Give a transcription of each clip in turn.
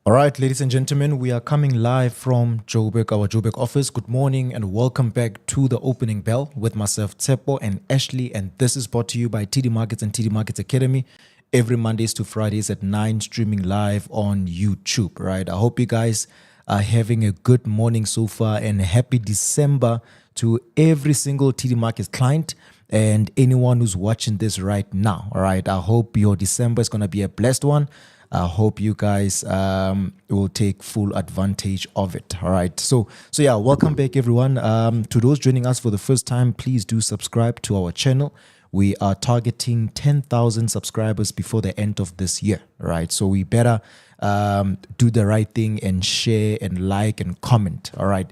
All right, ladies and gentlemen, we are coming live from Joburg, our Joburg office. Good morning and welcome back to the opening bell with myself, Tshepo and Ashley. And this is brought to you by TD Markets and TD Markets Academy every Mondays to Fridays at 9, streaming live on YouTube. Right. I hope you guys are having a good morning so far and happy December to every single TD Markets client and anyone who's watching this right now. All right. I hope your December is going to be a blessed one. I hope you guys will take full advantage of it. All right. So yeah, welcome back, everyone. To those joining us for the first time, please do subscribe to our channel. We are targeting 10,000 subscribers before the end of this year. All right. So we better do the right thing and share and like and comment. All right.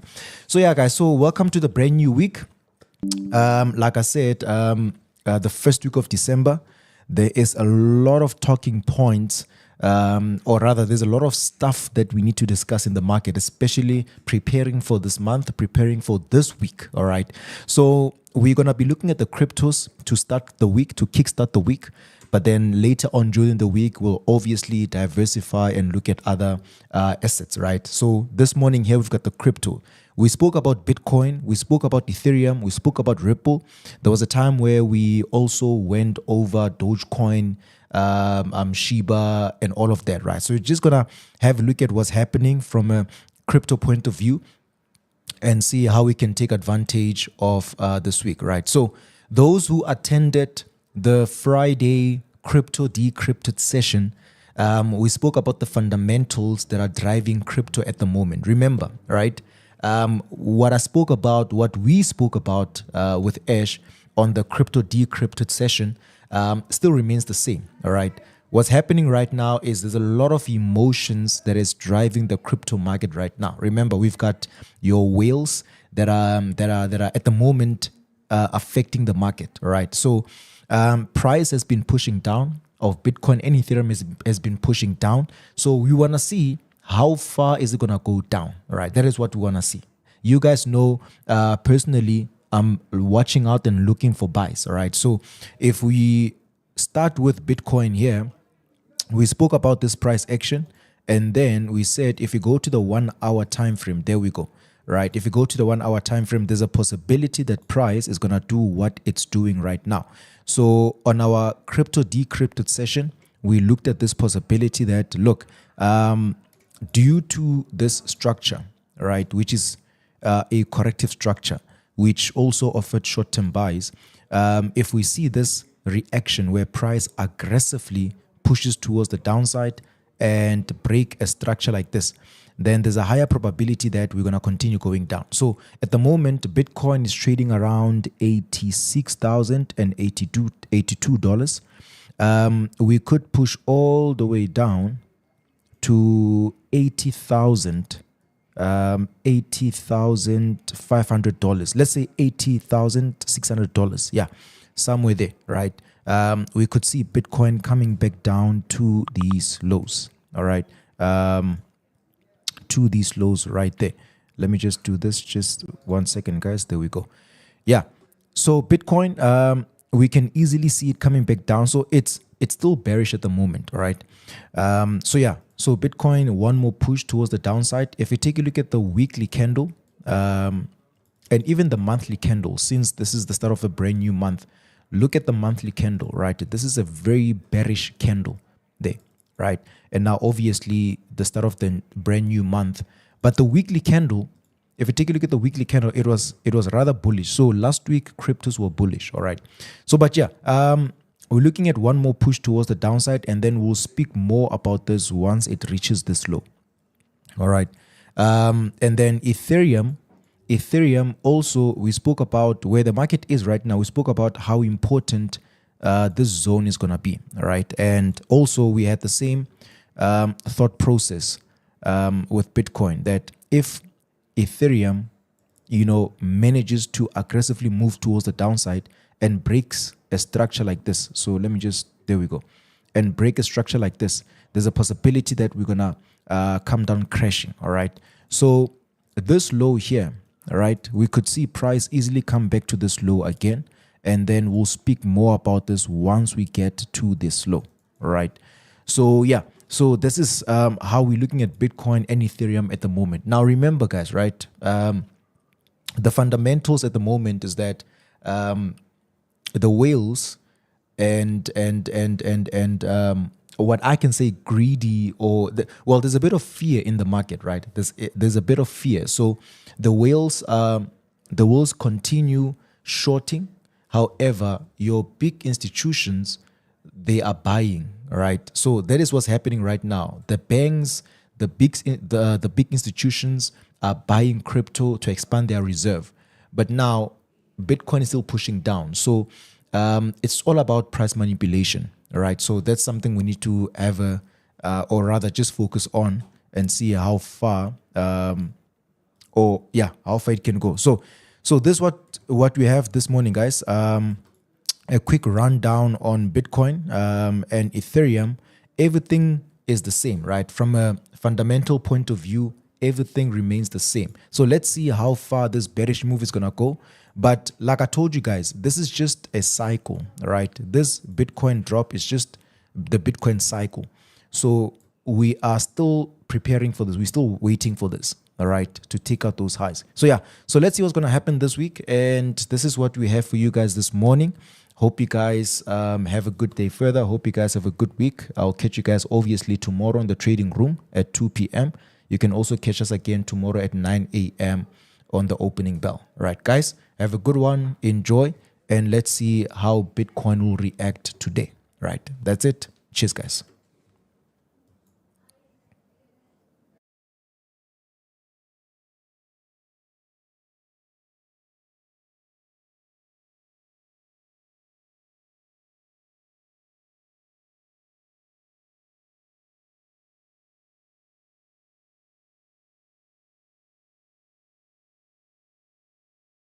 So yeah, guys. So welcome to the brand new week. Like I said, the first week of December, there is a lot of talking points. Or rather, there's a lot of stuff that we need to discuss in the market, especially preparing for this month, preparing for this week. All right. So we're going to be looking at the cryptos to start the week, to kickstart the week. But then later on during the week, we'll obviously diversify and look at other assets, right? So this morning here, we've got the crypto. We spoke about Bitcoin, we spoke about Ethereum, we spoke about Ripple. There was a time where we also went over Dogecoin, Shiba, and all of that, right? So we're just gonna have a look at what's happening from a crypto point of view and see how we can take advantage of this week, right? So those who attended the Friday crypto decrypted session, we spoke about the fundamentals that are driving crypto at the moment. Remember, right? What we spoke about with Ash on the crypto decrypted session still remains the same. All right. What's happening right now is there's a lot of emotions that is driving the crypto market right now. Remember, we've got your whales that are at the moment affecting the market. All right. So price has been pushing down of Bitcoin and Ethereum has been pushing down. So we want to see how far is it going to go down? All right. That is what we want to see. You guys know, personally, I'm watching out and looking for buys. All right. So if we start with Bitcoin here, we spoke about this price action. And then we said, if you go to the 1 hour time frame, there we go. Right. If you go to the 1 hour time frame, there's a possibility that price is going to do what it's doing right now. So on our crypto decrypted session, we looked at this possibility that, look, due to this structure, right, which is a corrective structure, which also offered short-term buys, if we see this reaction where price aggressively pushes towards the downside and break a structure like this, then there's a higher probability that we're going to continue going down. So at the moment, Bitcoin is trading around $86,082. We could push all the way down to $80,500. Let's say $80,600. Yeah, somewhere there, right? We could see Bitcoin coming back down to these lows. All right, to these lows right there. Let me just do this. Just 1 second, guys. There we go. Yeah. So Bitcoin, we can easily see it coming back down. So it's still bearish at the moment. All right. So yeah. So Bitcoin, one more push towards the downside. If you take a look at the weekly candle, and even the monthly candle, since this is the start of a brand new month, look at the monthly candle, right? This is a very bearish candle there, right? And now obviously the start of the brand new month, but the weekly candle, if you take a look at the weekly candle, it was rather bullish. So last week cryptos were bullish. All right. So, but yeah, we're looking at one more push towards the downside, and then we'll speak more about this once it reaches this low. All right. And then Ethereum also, we spoke about where the market is right now. We spoke about how important this zone is going to be. All right. And also we had the same thought process with Bitcoin, that if Ethereum, manages to aggressively move towards the downside and breaks a structure like this. So let me just, there we go. And break a structure like this, there's a possibility that we're going to come down crashing. All right. So this low here, all right, we could see price easily come back to this low again. And then we'll speak more about this once we get to this low. All right. So yeah. So this is how we're looking at Bitcoin and Ethereum at the moment. Now, remember, guys, right? The fundamentals at the moment is that the whales and what I can say greedy or well, there's a bit of fear in the market, right? There's a bit of fear. So the whales continue shorting. However, your big institutions, they are buying, right? So that is what's happening right now. The banks, the big institutions are buying crypto to expand their reserve. But now Bitcoin is still pushing down. So it's all about price manipulation, right? So that's something we need to have or rather just focus on and see how far, how far it can go. So this what we have this morning, guys. A quick rundown on Bitcoin and Ethereum. Everything is the same, right? From a fundamental point of view, everything remains the same. So let's see how far this bearish move is going to go. But like I told you guys, this is just a cycle, right? This Bitcoin drop is just the Bitcoin cycle. So we are still preparing for this. We're still waiting for this, all right, to take out those highs. So yeah, so let's see what's going to happen this week. And this is what we have for you guys this morning. Hope you guys have a good day further. Hope you guys have a good week. I'll catch you guys obviously tomorrow in the trading room at 2 p.m. You can also catch us again tomorrow at 9 a.m. on the opening bell. All right, guys, have a good one. Enjoy. And let's see how Bitcoin will react today. Right. That's it. Cheers, guys.